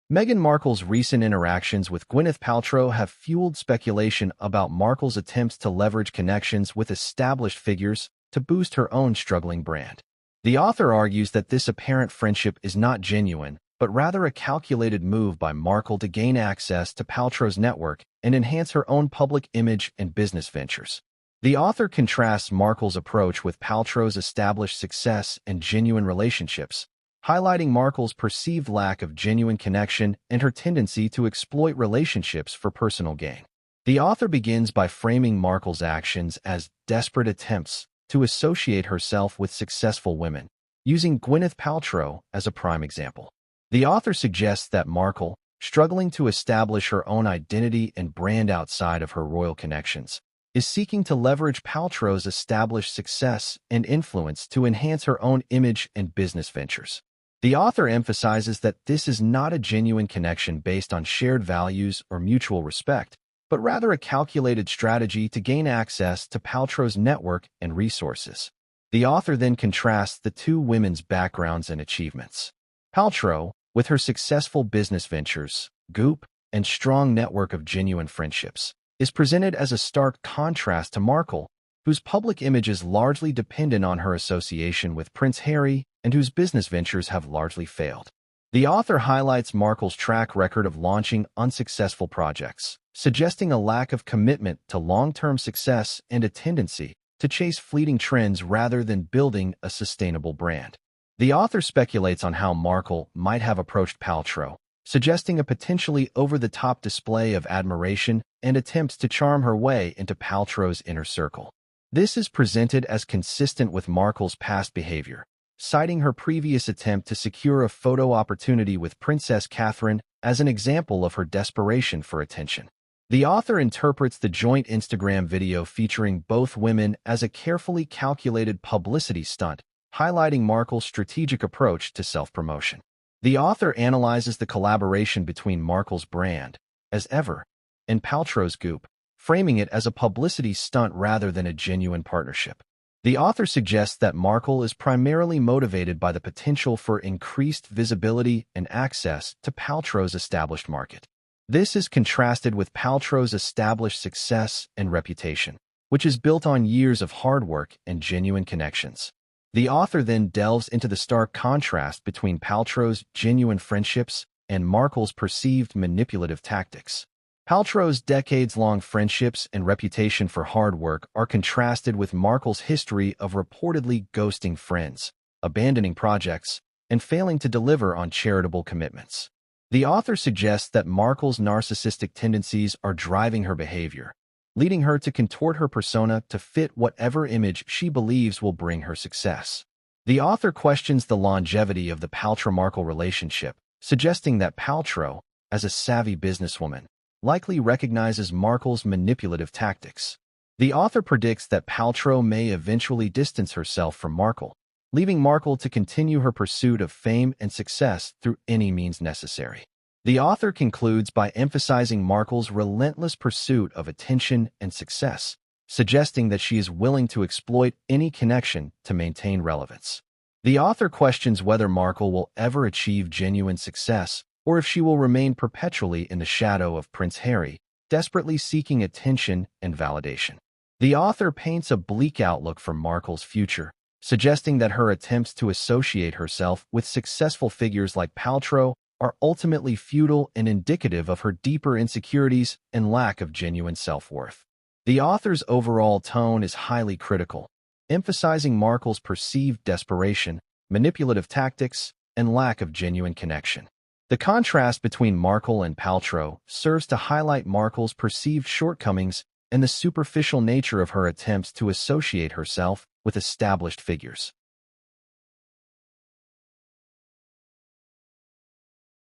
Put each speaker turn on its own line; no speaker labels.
Meghan Markle's recent interactions with Gwyneth Paltrow have fueled speculation about Markle's attempts to leverage connections with established figures to boost her own struggling brand. The author argues that this apparent friendship is not genuine, but rather a calculated move by Markle to gain access to Paltrow's network and enhance her own public image and business ventures. The author contrasts Markle's approach with Paltrow's established success and genuine relationships, highlighting Markle's perceived lack of genuine connection and her tendency to exploit relationships for personal gain. The author begins by framing Markle's actions as desperate attempts to associate herself with successful women, using Gwyneth Paltrow as a prime example. The author suggests that Markle, struggling to establish her own identity and brand outside of her royal connections, is seeking to leverage Paltrow's established success and influence to enhance her own image and business ventures. The author emphasizes that this is not a genuine connection based on shared values or mutual respect, but rather a calculated strategy to gain access to Paltrow's network and resources. The author then contrasts the two women's backgrounds and achievements. Paltrow, with her successful business ventures, Goop, and strong network of genuine friendships, is presented as a stark contrast to Markle, whose public image is largely dependent on her association with Prince Harry and whose business ventures have largely failed. The author highlights Markle's track record of launching unsuccessful projects, suggesting a lack of commitment to long-term success and a tendency to chase fleeting trends rather than building a sustainable brand. The author speculates on how Markle might have approached Paltrow, suggesting a potentially over-the-top display of admiration and attempts to charm her way into Paltrow's inner circle. This is presented as consistent with Markle's past behavior, citing her previous attempt to secure a photo opportunity with Princess Catherine as an example of her desperation for attention. The author interprets the joint Instagram video featuring both women as a carefully calculated publicity stunt, highlighting Markle's strategic approach to self-promotion. The author analyzes the collaboration between Markle's brand, as ever, and Paltrow's Goop, framing it as a publicity stunt rather than a genuine partnership. The author suggests that Markle is primarily motivated by the potential for increased visibility and access to Paltrow's established market. This is contrasted with Paltrow's established success and reputation, which is built on years of hard work and genuine connections. The author then delves into the stark contrast between Paltrow's genuine friendships and Markle's perceived manipulative tactics. Paltrow's decades-long friendships and reputation for hard work are contrasted with Markle's history of reportedly ghosting friends, abandoning projects, and failing to deliver on charitable commitments. The author suggests that Markle's narcissistic tendencies are driving her behavior, leading her to contort her persona to fit whatever image she believes will bring her success. The author questions the longevity of the Paltrow-Markle relationship, suggesting that Paltrow, as a savvy businesswoman, likely recognizes Markle's manipulative tactics. The author predicts that Paltrow may eventually distance herself from Markle, leaving Markle to continue her pursuit of fame and success through any means necessary. The author concludes by emphasizing Markle's relentless pursuit of attention and success, suggesting that she is willing to exploit any connection to maintain relevance. The author questions whether Markle will ever achieve genuine success or if she will remain perpetually in the shadow of Prince Harry, desperately seeking attention and validation. The author paints a bleak outlook for Markle's future, suggesting that her attempts to associate herself with successful figures like Paltrow are ultimately futile and indicative of her deeper insecurities and lack of genuine self-worth. The author's overall tone is highly critical, emphasizing Markle's perceived desperation, manipulative tactics, and lack of genuine connection. The contrast between Markle and Paltrow serves to highlight Markle's perceived shortcomings and the superficial nature of her attempts to associate herself with established figures.